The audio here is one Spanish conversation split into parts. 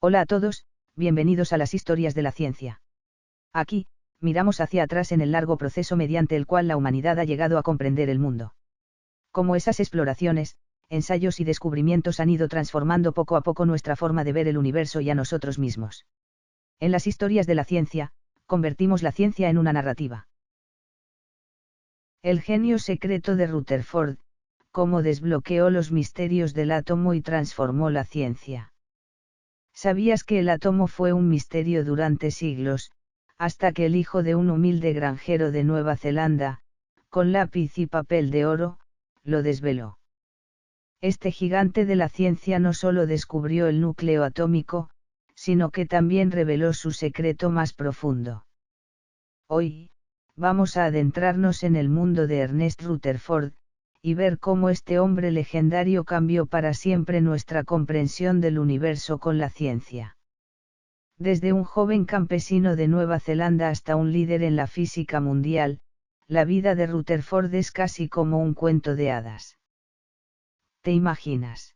Hola a todos, bienvenidos a las historias de la ciencia. Aquí, miramos hacia atrás en el largo proceso mediante el cual la humanidad ha llegado a comprender el mundo. Cómo esas exploraciones, ensayos y descubrimientos han ido transformando poco a poco nuestra forma de ver el universo y a nosotros mismos. En las historias de la ciencia, convertimos la ciencia en una narrativa. El genio secreto de Rutherford, cómo desbloqueó los misterios del átomo y transformó la ciencia. ¿Sabías que el átomo fue un misterio durante siglos, hasta que el hijo de un humilde granjero de Nueva Zelanda, con lápiz y papel de oro, lo desveló? Este gigante de la ciencia no solo descubrió el núcleo atómico, sino que también reveló su secreto más profundo. Hoy, vamos a adentrarnos en el mundo de Ernest Rutherford, y ver cómo este hombre legendario cambió para siempre nuestra comprensión del universo con la ciencia. Desde un joven campesino de Nueva Zelanda hasta un líder en la física mundial, la vida de Rutherford es casi como un cuento de hadas. ¿Te imaginas?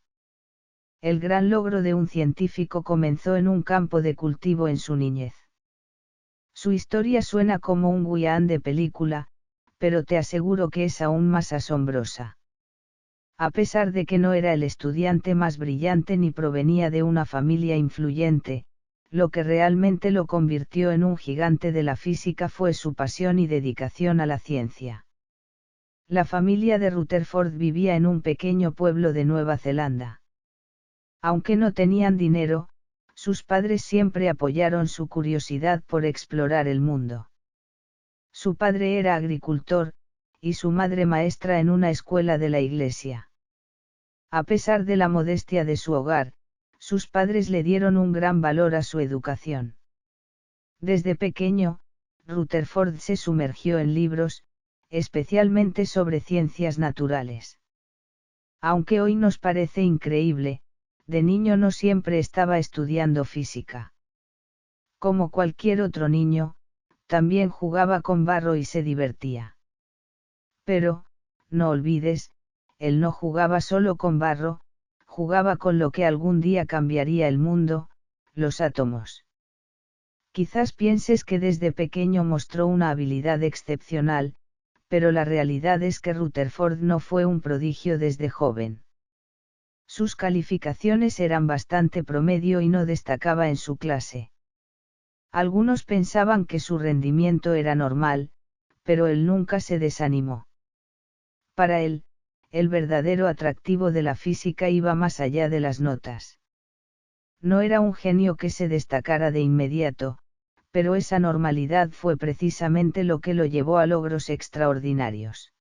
El gran logro de un científico comenzó en un campo de cultivo en su niñez. Su historia suena como un guión de película, pero te aseguro que es aún más asombrosa. A pesar de que no era el estudiante más brillante ni provenía de una familia influyente, lo que realmente lo convirtió en un gigante de la física fue su pasión y dedicación a la ciencia. La familia de Rutherford vivía en un pequeño pueblo de Nueva Zelanda. Aunque no tenían dinero, sus padres siempre apoyaron su curiosidad por explorar el mundo. Su padre era agricultor, y su madre maestra en una escuela de la iglesia. A pesar de la modestia de su hogar, sus padres le dieron un gran valor a su educación. Desde pequeño, Rutherford se sumergió en libros, especialmente sobre ciencias naturales. Aunque hoy nos parece increíble, de niño no siempre estaba estudiando física. Como cualquier otro niño, también jugaba con barro y se divertía. Pero, no olvides, él no jugaba solo con barro, jugaba con lo que algún día cambiaría el mundo, los átomos. Quizás pienses que desde pequeño mostró una habilidad excepcional, pero la realidad es que Rutherford no fue un prodigio desde joven. Sus calificaciones eran bastante promedio y no destacaba en su clase. Algunos pensaban que su rendimiento era normal, pero él nunca se desanimó. Para él, el verdadero atractivo de la física iba más allá de las notas. No era un genio que se destacara de inmediato, pero esa normalidad fue precisamente lo que lo llevó a logros extraordinarios.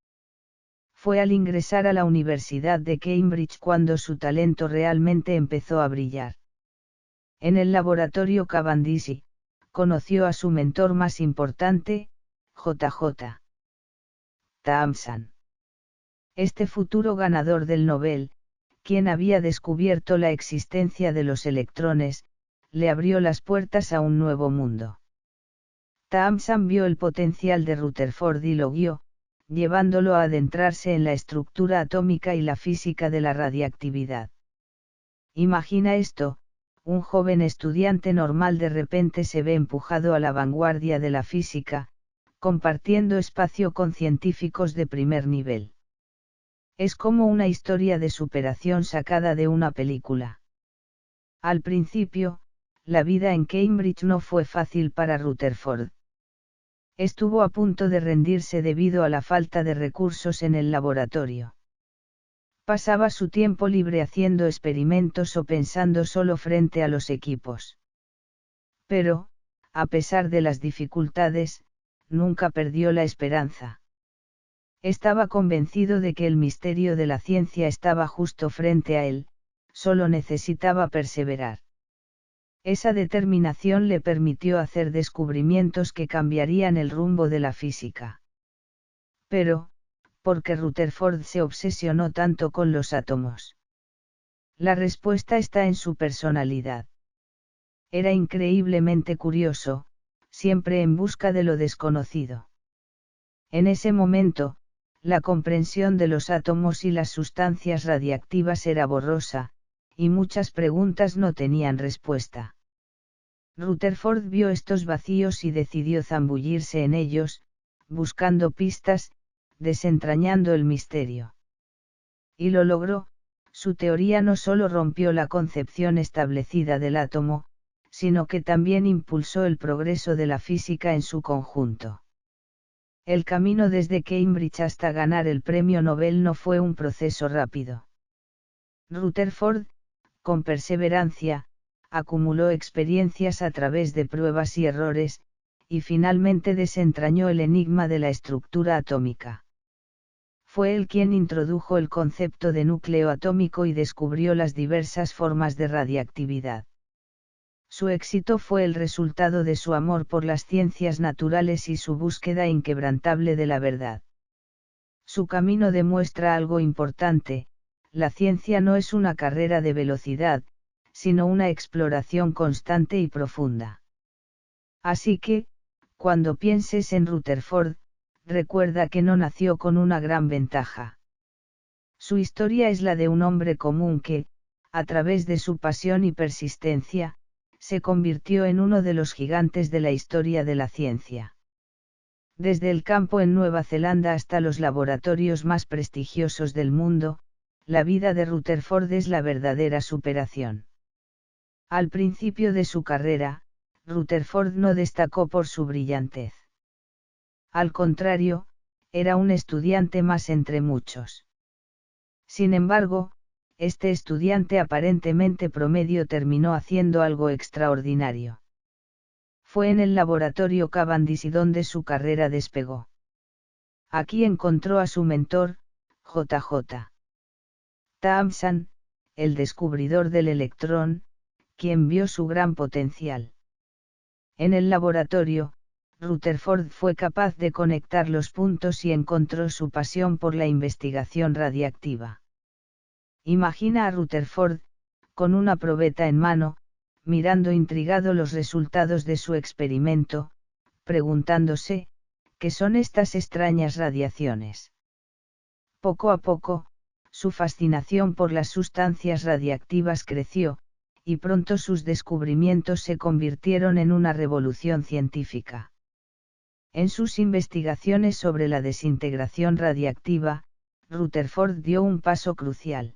Fue al ingresar a la Universidad de Cambridge cuando su talento realmente empezó a brillar. En el laboratorio Cavendish, conoció a su mentor más importante, J.J. Thomson. Este futuro ganador del Nobel, quien había descubierto la existencia de los electrones, le abrió las puertas a un nuevo mundo. Thomson vio el potencial de Rutherford y lo guió, llevándolo a adentrarse en la estructura atómica y la física de la radiactividad. Imagina esto: un joven estudiante normal de repente se ve empujado a la vanguardia de la física, compartiendo espacio con científicos de primer nivel. Es como una historia de superación sacada de una película. Al principio, la vida en Cambridge no fue fácil para Rutherford. Estuvo a punto de rendirse debido a la falta de recursos en el laboratorio. Pasaba su tiempo libre haciendo experimentos o pensando solo frente a los equipos. Pero, a pesar de las dificultades, nunca perdió la esperanza. Estaba convencido de que el misterio de la ciencia estaba justo frente a él, solo necesitaba perseverar. Esa determinación le permitió hacer descubrimientos que cambiarían el rumbo de la física. Pero, ¿por qué Rutherford se obsesionó tanto con los átomos? La respuesta está en su personalidad. Era increíblemente curioso, siempre en busca de lo desconocido. En ese momento, la comprensión de los átomos y las sustancias radiactivas era borrosa, y muchas preguntas no tenían respuesta. Rutherford vio estos vacíos y decidió zambullirse en ellos, buscando pistas, desentrañando el misterio. Y lo logró. Su teoría no solo rompió la concepción establecida del átomo, sino que también impulsó el progreso de la física en su conjunto. El camino desde Cambridge hasta ganar el premio Nobel no fue un proceso rápido. Rutherford, con perseverancia, acumuló experiencias a través de pruebas y errores, y finalmente desentrañó el enigma de la estructura atómica. Fue él quien introdujo el concepto de núcleo atómico y descubrió las diversas formas de radiactividad. Su éxito fue el resultado de su amor por las ciencias naturales y su búsqueda inquebrantable de la verdad. Su camino demuestra algo importante: la ciencia no es una carrera de velocidad, sino una exploración constante y profunda. Así que, cuando pienses en Rutherford, recuerda que no nació con una gran ventaja. Su historia es la de un hombre común que, a través de su pasión y persistencia, se convirtió en uno de los gigantes de la historia de la ciencia. Desde el campo en Nueva Zelanda hasta los laboratorios más prestigiosos del mundo, la vida de Rutherford es la verdadera superación. Al principio de su carrera, Rutherford no destacó por su brillantez. Al contrario, era un estudiante más entre muchos. Sin embargo, este estudiante aparentemente promedio terminó haciendo algo extraordinario. Fue en el laboratorio Cavendish donde su carrera despegó. Aquí encontró a su mentor, J.J. Thomson, el descubridor del electrón, quien vio su gran potencial. En el laboratorio, Rutherford fue capaz de conectar los puntos y encontró su pasión por la investigación radiactiva. Imagina a Rutherford, con una probeta en mano, mirando intrigado los resultados de su experimento, preguntándose, ¿qué son estas extrañas radiaciones? Poco a poco, su fascinación por las sustancias radiactivas creció, y pronto sus descubrimientos se convirtieron en una revolución científica. En sus investigaciones sobre la desintegración radiactiva, Rutherford dio un paso crucial.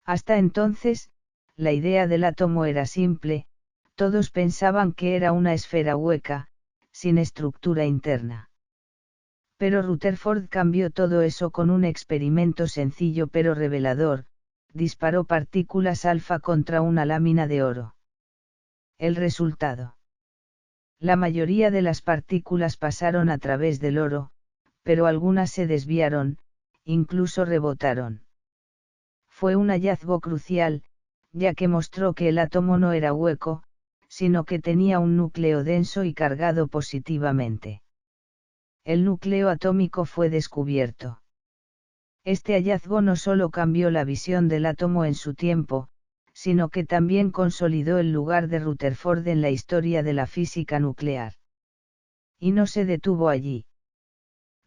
Hasta entonces, la idea del átomo era simple: todos pensaban que era una esfera hueca, sin estructura interna. Pero Rutherford cambió todo eso con un experimento sencillo pero revelador: disparó partículas alfa contra una lámina de oro. El resultado. La mayoría de las partículas pasaron a través del oro, pero algunas se desviaron, incluso rebotaron. Fue un hallazgo crucial, ya que mostró que el átomo no era hueco, sino que tenía un núcleo denso y cargado positivamente. El núcleo atómico fue descubierto. Este hallazgo no solo cambió la visión del átomo en su tiempo, sino que también consolidó el lugar de Rutherford en la historia de la física nuclear. Y no se detuvo allí.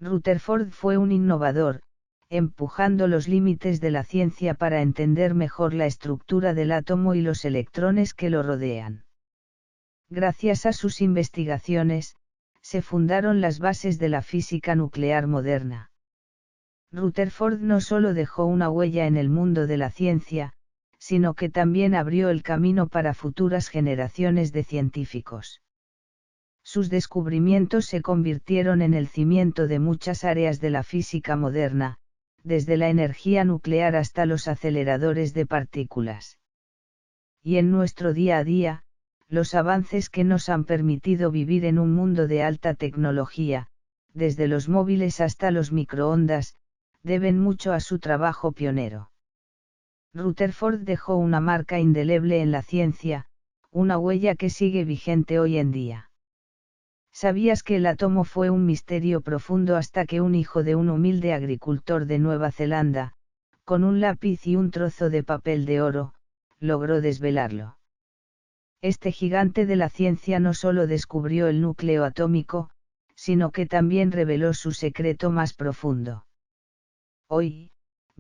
Rutherford fue un innovador, empujando los límites de la ciencia para entender mejor la estructura del átomo y los electrones que lo rodean. Gracias a sus investigaciones, se fundaron las bases de la física nuclear moderna. Rutherford no solo dejó una huella en el mundo de la ciencia, sino que también abrió el camino para futuras generaciones de científicos. Sus descubrimientos se convirtieron en el cimiento de muchas áreas de la física moderna, desde la energía nuclear hasta los aceleradores de partículas. Y en nuestro día a día, los avances que nos han permitido vivir en un mundo de alta tecnología, desde los móviles hasta los microondas, deben mucho a su trabajo pionero. Rutherford dejó una marca indeleble en la ciencia, una huella que sigue vigente hoy en día. ¿Sabías que el átomo fue un misterio profundo hasta que un hijo de un humilde agricultor de Nueva Zelanda, con un lápiz y un trozo de papel de oro, logró desvelarlo? Este gigante de la ciencia no solo descubrió el núcleo atómico, sino que también reveló su secreto más profundo. Hoy,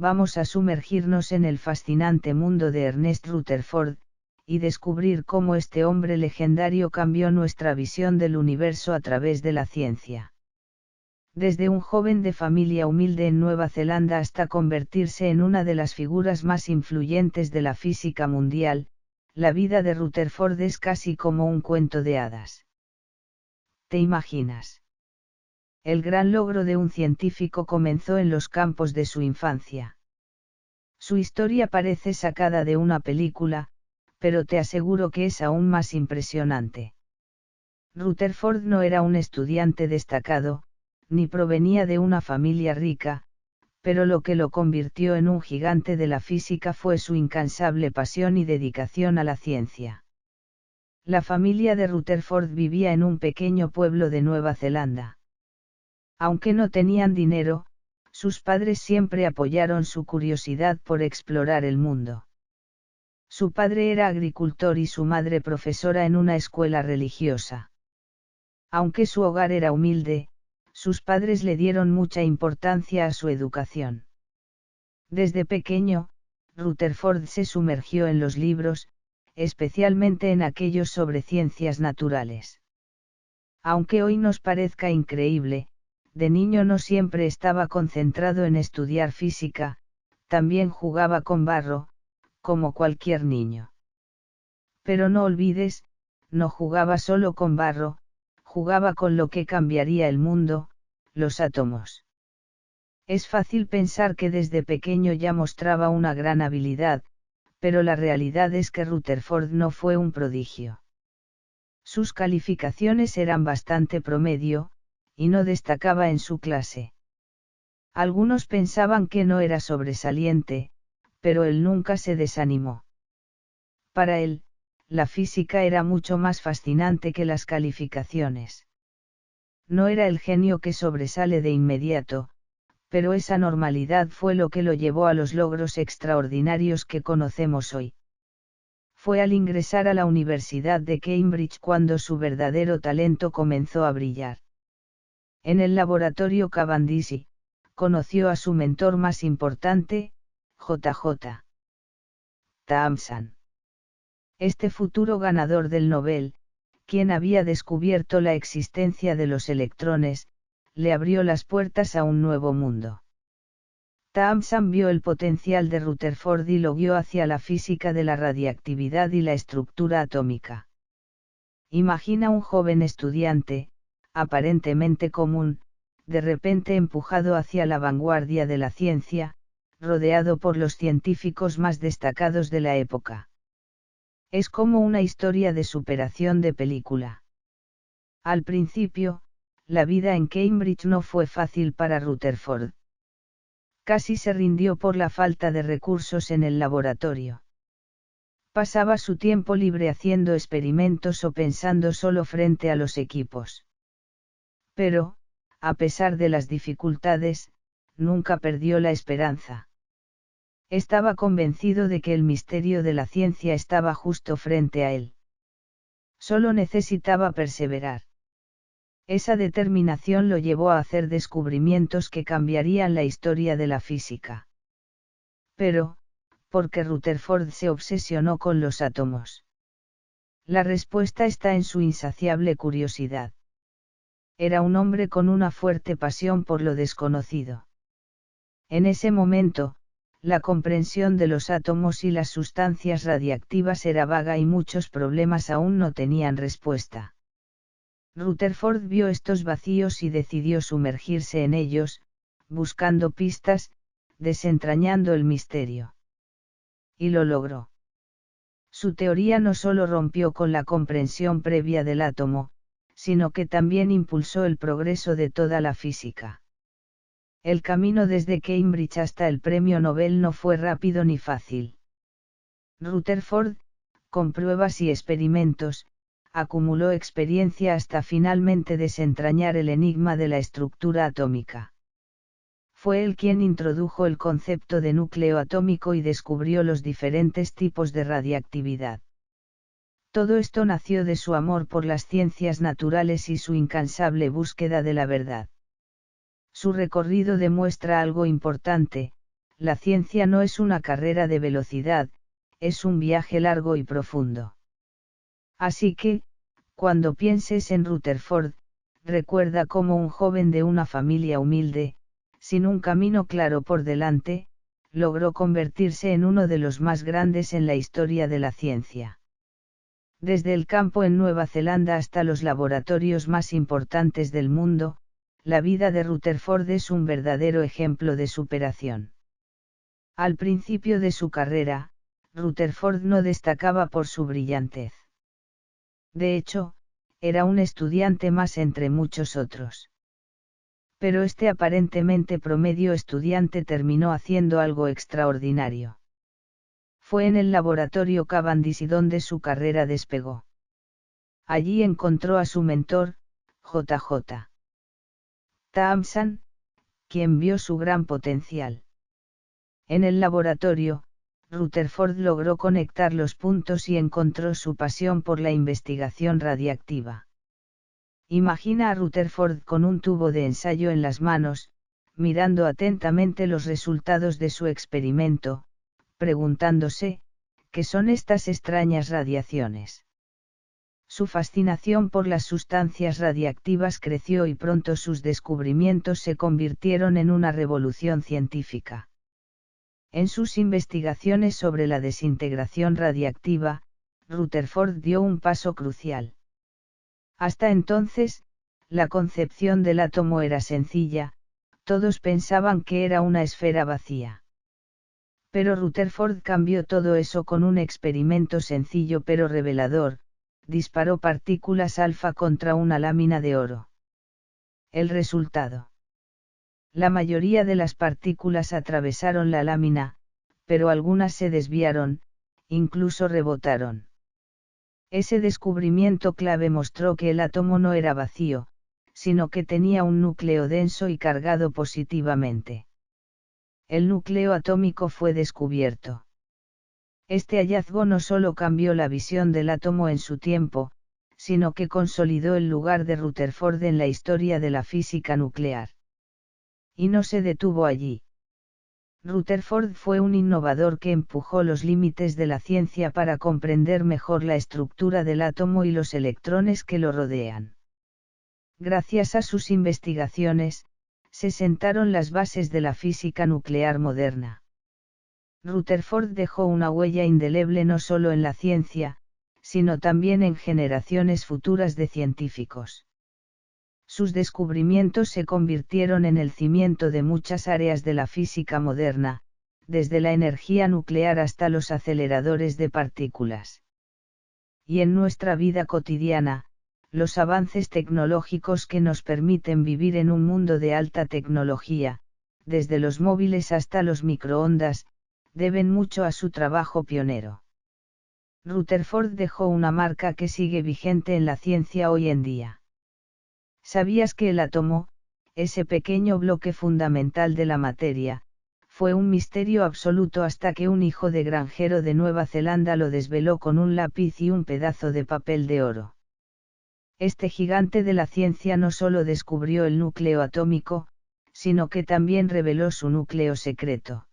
vamos a sumergirnos en el fascinante mundo de Ernest Rutherford, y descubrir cómo este hombre legendario cambió nuestra visión del universo a través de la ciencia. Desde un joven de familia humilde en Nueva Zelanda hasta convertirse en una de las figuras más influyentes de la física mundial, la vida de Rutherford es casi como un cuento de hadas. ¿Te imaginas? El gran logro de un científico comenzó en los campos de su infancia. Su historia parece sacada de una película, pero te aseguro que es aún más impresionante. Rutherford no era un estudiante destacado, ni provenía de una familia rica, pero lo que lo convirtió en un gigante de la física fue su incansable pasión y dedicación a la ciencia. La familia de Rutherford vivía en un pequeño pueblo de Nueva Zelanda. Aunque no tenían dinero, sus padres siempre apoyaron su curiosidad por explorar el mundo. Su padre era agricultor y su madre profesora en una escuela religiosa. Aunque su hogar era humilde, sus padres le dieron mucha importancia a su educación. Desde pequeño, Rutherford se sumergió en los libros, especialmente en aquellos sobre ciencias naturales. Aunque hoy nos parezca increíble, de niño no siempre estaba concentrado en estudiar física, también jugaba con barro, como cualquier niño. Pero no olvides, no jugaba solo con barro, jugaba con lo que cambiaría el mundo, los átomos. Es fácil pensar que desde pequeño ya mostraba una gran habilidad, pero la realidad es que Rutherford no fue un prodigio. Sus calificaciones eran bastante promedio, y no destacaba en su clase. Algunos pensaban que no era sobresaliente, pero él nunca se desanimó. Para él, la física era mucho más fascinante que las calificaciones. No era el genio que sobresale de inmediato, pero esa normalidad fue lo que lo llevó a los logros extraordinarios que conocemos hoy. Fue al ingresar a la Universidad de Cambridge cuando su verdadero talento comenzó a brillar. En el laboratorio Cavendish, conoció a su mentor más importante, J.J. Thomson. Este futuro ganador del Nobel, quien había descubierto la existencia de los electrones, le abrió las puertas a un nuevo mundo. Thomson vio el potencial de Rutherford y lo guió hacia la física de la radiactividad y la estructura atómica. Imagina un joven estudiante, aparentemente común, de repente empujado hacia la vanguardia de la ciencia, rodeado por los científicos más destacados de la época. Es como una historia de superación de película. Al principio, la vida en Cambridge no fue fácil para Rutherford. Casi se rindió por la falta de recursos en el laboratorio. Pasaba su tiempo libre haciendo experimentos o pensando solo frente a los equipos. Pero, a pesar de las dificultades, nunca perdió la esperanza. Estaba convencido de que el misterio de la ciencia estaba justo frente a él. Solo necesitaba perseverar. Esa determinación lo llevó a hacer descubrimientos que cambiarían la historia de la física. Pero, ¿por qué Rutherford se obsesionó con los átomos? La respuesta está en su insaciable curiosidad. Era un hombre con una fuerte pasión por lo desconocido. En ese momento, la comprensión de los átomos y las sustancias radiactivas era vaga y muchos problemas aún no tenían respuesta. Rutherford vio estos vacíos y decidió sumergirse en ellos, buscando pistas, desentrañando el misterio. Y lo logró. Su teoría no solo rompió con la comprensión previa del átomo, sino que también impulsó el progreso de toda la física. El camino desde Cambridge hasta el premio Nobel no fue rápido ni fácil. Rutherford, con pruebas y experimentos, acumuló experiencia hasta finalmente desentrañar el enigma de la estructura atómica. Fue él quien introdujo el concepto de núcleo atómico y descubrió los diferentes tipos de radiactividad. Todo esto nació de su amor por las ciencias naturales y su incansable búsqueda de la verdad. Su recorrido demuestra algo importante: la ciencia no es una carrera de velocidad, es un viaje largo y profundo. Así que, cuando pienses en Rutherford, recuerda cómo un joven de una familia humilde, sin un camino claro por delante, logró convertirse en uno de los más grandes en la historia de la ciencia. Desde el campo en Nueva Zelanda hasta los laboratorios más importantes del mundo, la vida de Rutherford es un verdadero ejemplo de superación. Al principio de su carrera, Rutherford no destacaba por su brillantez. De hecho, era un estudiante más entre muchos otros. Pero este aparentemente promedio estudiante terminó haciendo algo extraordinario. Fue en el laboratorio Cavendish donde su carrera despegó. Allí encontró a su mentor, J.J. Thomson, quien vio su gran potencial. En el laboratorio, Rutherford logró conectar los puntos y encontró su pasión por la investigación radiactiva. Imagina a Rutherford con un tubo de ensayo en las manos, mirando atentamente los resultados de su experimento, preguntándose, ¿qué son estas extrañas radiaciones? Su fascinación por las sustancias radiactivas creció y pronto sus descubrimientos se convirtieron en una revolución científica. En sus investigaciones sobre la desintegración radiactiva, Rutherford dio un paso crucial. Hasta entonces, la concepción del átomo era sencilla, todos pensaban que era una esfera vacía. Pero Rutherford cambió todo eso con un experimento sencillo pero revelador: disparó partículas alfa contra una lámina de oro. El resultado. La mayoría de las partículas atravesaron la lámina, pero algunas se desviaron, incluso rebotaron. Ese descubrimiento clave mostró que el átomo no era vacío, sino que tenía un núcleo denso y cargado positivamente. El núcleo atómico fue descubierto. Este hallazgo no solo cambió la visión del átomo en su tiempo, sino que consolidó el lugar de Rutherford en la historia de la física nuclear. Y no se detuvo allí. Rutherford fue un innovador que empujó los límites de la ciencia para comprender mejor la estructura del átomo y los electrones que lo rodean. Gracias a sus investigaciones, se sentaron las bases de la física nuclear moderna. Rutherford dejó una huella indeleble no solo en la ciencia, sino también en generaciones futuras de científicos. Sus descubrimientos se convirtieron en el cimiento de muchas áreas de la física moderna, desde la energía nuclear hasta los aceleradores de partículas. Y en nuestra vida cotidiana, los avances tecnológicos que nos permiten vivir en un mundo de alta tecnología, desde los móviles hasta los microondas, deben mucho a su trabajo pionero. Rutherford dejó una marca que sigue vigente en la ciencia hoy en día. ¿Sabías que el átomo, ese pequeño bloque fundamental de la materia, fue un misterio absoluto hasta que un hijo de granjero de Nueva Zelanda lo desveló con un lápiz y un pedazo de papel de oro? Este gigante de la ciencia no solo descubrió el núcleo atómico, sino que también reveló su núcleo secreto.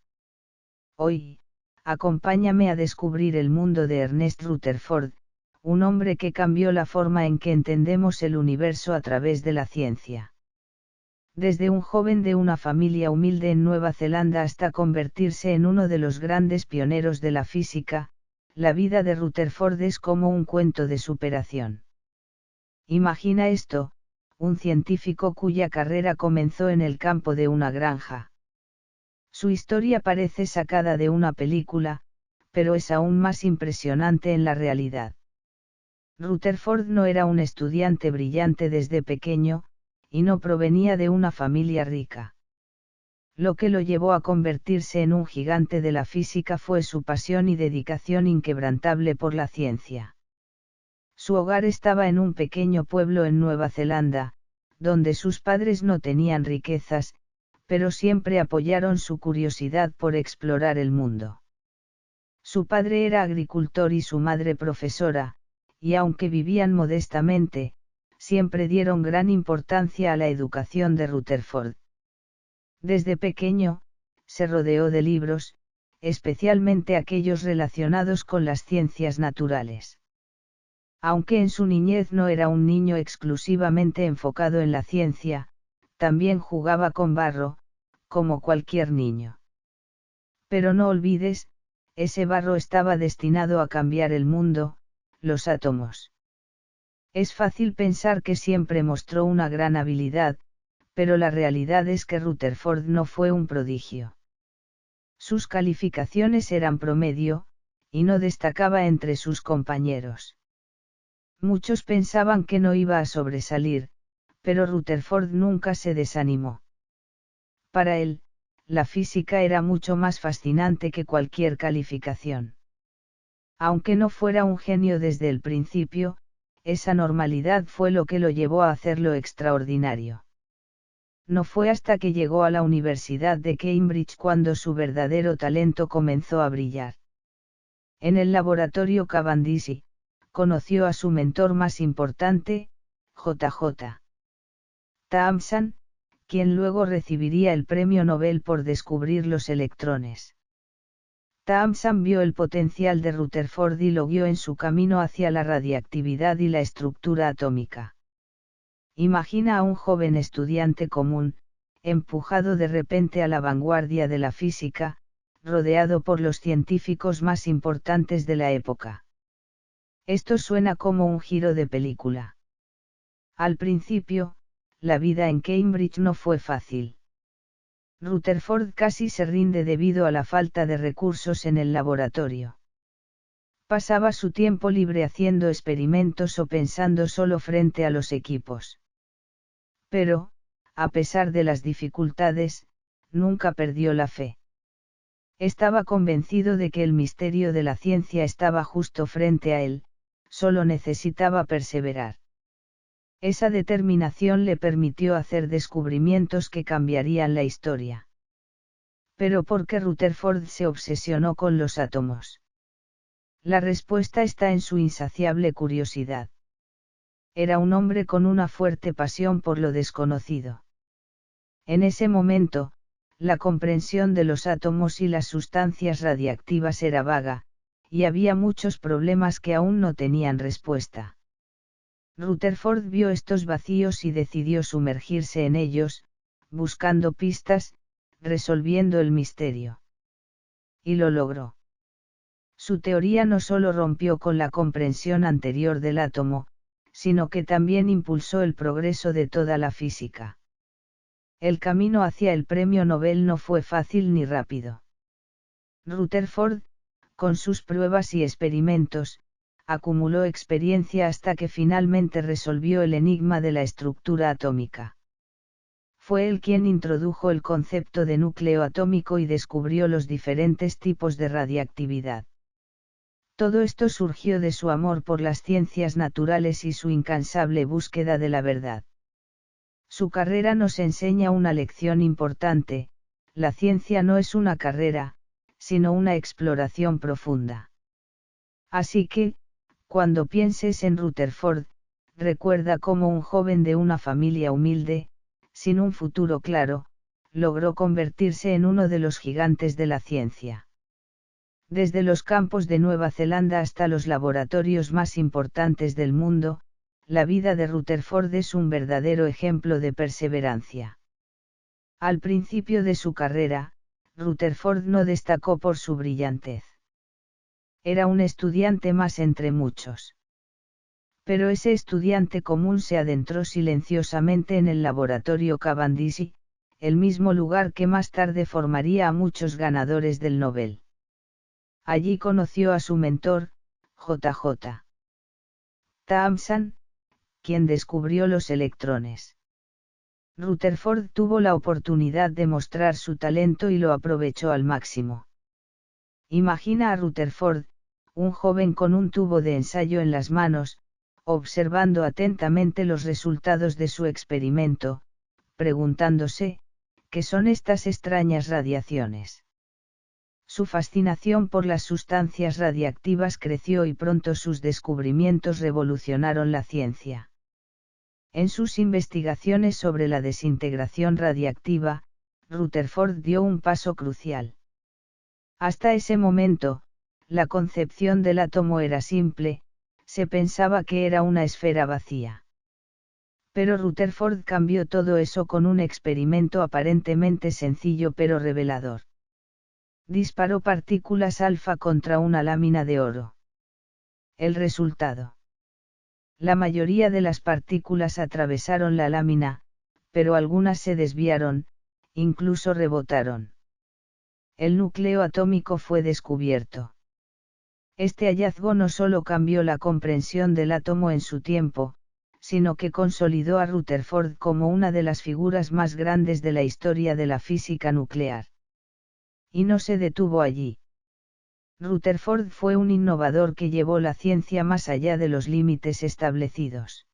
Hoy, acompáñame a descubrir el mundo de Ernest Rutherford, un hombre que cambió la forma en que entendemos el universo a través de la ciencia. Desde un joven de una familia humilde en Nueva Zelanda hasta convertirse en uno de los grandes pioneros de la física, la vida de Rutherford es como un cuento de superación. Imagina esto: un científico cuya carrera comenzó en el campo de una granja. Su historia parece sacada de una película, pero es aún más impresionante en la realidad. Rutherford no era un estudiante brillante desde pequeño, y no provenía de una familia rica. Lo que lo llevó a convertirse en un gigante de la física fue su pasión y dedicación inquebrantable por la ciencia. Su hogar estaba en un pequeño pueblo en Nueva Zelanda, donde sus padres no tenían riquezas, pero siempre apoyaron su curiosidad por explorar el mundo. Su padre era agricultor y su madre profesora, y aunque vivían modestamente, siempre dieron gran importancia a la educación de Rutherford. Desde pequeño, se rodeó de libros, especialmente aquellos relacionados con las ciencias naturales. Aunque en su niñez no era un niño exclusivamente enfocado en la ciencia, también jugaba con barro, como cualquier niño. Pero no olvides, ese barro estaba destinado a cambiar el mundo, los átomos. Es fácil pensar que siempre mostró una gran habilidad, pero la realidad es que Rutherford no fue un prodigio. Sus calificaciones eran promedio, y no destacaba entre sus compañeros. Muchos pensaban que no iba a sobresalir, pero Rutherford nunca se desanimó. Para él, la física era mucho más fascinante que cualquier calificación. Aunque no fuera un genio desde el principio, esa normalidad fue lo que lo llevó a hacerlo extraordinario. No fue hasta que llegó a la Universidad de Cambridge cuando su verdadero talento comenzó a brillar. En el laboratorio Cavendish, conoció a su mentor más importante, J.J. Thomson, quien luego recibiría el premio Nobel por descubrir los electrones. Thomson vio el potencial de Rutherford y lo guió en su camino hacia la radiactividad y la estructura atómica. Imagina a un joven estudiante común, empujado de repente a la vanguardia de la física, rodeado por los científicos más importantes de la época. Esto suena como un giro de película. Al principio, la vida en Cambridge no fue fácil. Rutherford casi se rinde debido a la falta de recursos en el laboratorio. Pasaba su tiempo libre haciendo experimentos o pensando solo frente a los equipos. Pero, a pesar de las dificultades, nunca perdió la fe. Estaba convencido de que el misterio de la ciencia estaba justo frente a él, solo necesitaba perseverar. Esa determinación le permitió hacer descubrimientos que cambiarían la historia. Pero ¿por qué Rutherford se obsesionó con los átomos? La respuesta está en su insaciable curiosidad. Era un hombre con una fuerte pasión por lo desconocido. En ese momento, la comprensión de los átomos y las sustancias radiactivas era vaga, y había muchos problemas que aún no tenían respuesta. Rutherford vio estos vacíos y decidió sumergirse en ellos, buscando pistas, resolviendo el misterio. Y lo logró. Su teoría no solo rompió con la comprensión anterior del átomo, sino que también impulsó el progreso de toda la física. El camino hacia el premio Nobel no fue fácil ni rápido. Rutherford, con sus pruebas y experimentos, acumuló experiencia hasta que finalmente resolvió el enigma de la estructura atómica. Fue él quien introdujo el concepto de núcleo atómico y descubrió los diferentes tipos de radiactividad. Todo esto surgió de su amor por las ciencias naturales y su incansable búsqueda de la verdad. Su carrera nos enseña una lección importante: la ciencia no es una carrera, sino una exploración profunda. Así que, cuando pienses en Rutherford, recuerda cómo un joven de una familia humilde, sin un futuro claro, logró convertirse en uno de los gigantes de la ciencia. Desde los campos de Nueva Zelanda hasta los laboratorios más importantes del mundo, la vida de Rutherford es un verdadero ejemplo de perseverancia. Al principio de su carrera, Rutherford no destacó por su brillantez. Era un estudiante más entre muchos. Pero ese estudiante común se adentró silenciosamente en el laboratorio Cavendish, el mismo lugar que más tarde formaría a muchos ganadores del Nobel. Allí conoció a su mentor, J.J. Thomson, quien descubrió los electrones. Rutherford tuvo la oportunidad de mostrar su talento y lo aprovechó al máximo. Imagina a Rutherford, un joven con un tubo de ensayo en las manos, observando atentamente los resultados de su experimento, preguntándose, ¿qué son estas extrañas radiaciones? Su fascinación por las sustancias radiactivas creció y pronto sus descubrimientos revolucionaron la ciencia. En sus investigaciones sobre la desintegración radiactiva, Rutherford dio un paso crucial. Hasta ese momento, la concepción del átomo era simple, se pensaba que era una esfera vacía. Pero Rutherford cambió todo eso con un experimento aparentemente sencillo pero revelador. Disparó partículas alfa contra una lámina de oro. El resultado. La mayoría de las partículas atravesaron la lámina, pero algunas se desviaron, incluso rebotaron. El núcleo atómico fue descubierto. Este hallazgo no solo cambió la comprensión del átomo en su tiempo, sino que consolidó a Rutherford como una de las figuras más grandes de la historia de la física nuclear. Y no se detuvo allí. Rutherford fue un innovador que llevó la ciencia más allá de los límites establecidos.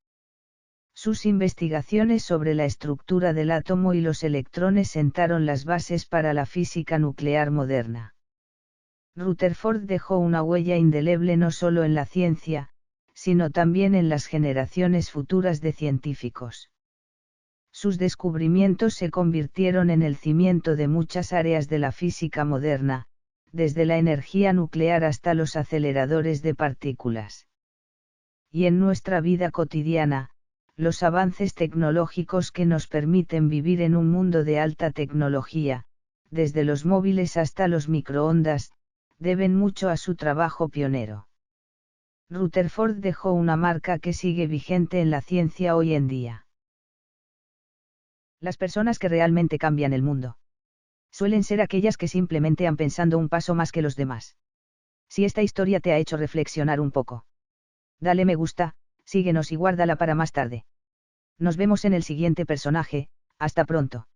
Sus investigaciones sobre la estructura del átomo y los electrones sentaron las bases para la física nuclear moderna. Rutherford dejó una huella indeleble no solo en la ciencia, sino también en las generaciones futuras de científicos. Sus descubrimientos se convirtieron en el cimiento de muchas áreas de la física moderna, desde la energía nuclear hasta los aceleradores de partículas. Y en nuestra vida cotidiana, los avances tecnológicos que nos permiten vivir en un mundo de alta tecnología, desde los móviles hasta los microondas, deben mucho a su trabajo pionero. Rutherford dejó una marca que sigue vigente en la ciencia hoy en día. Las personas que realmente cambian el mundo suelen ser aquellas que simplemente han pensado un paso más que los demás. Si esta historia te ha hecho reflexionar un poco, dale me gusta, síguenos y guárdala para más tarde. Nos vemos en el siguiente personaje, hasta pronto.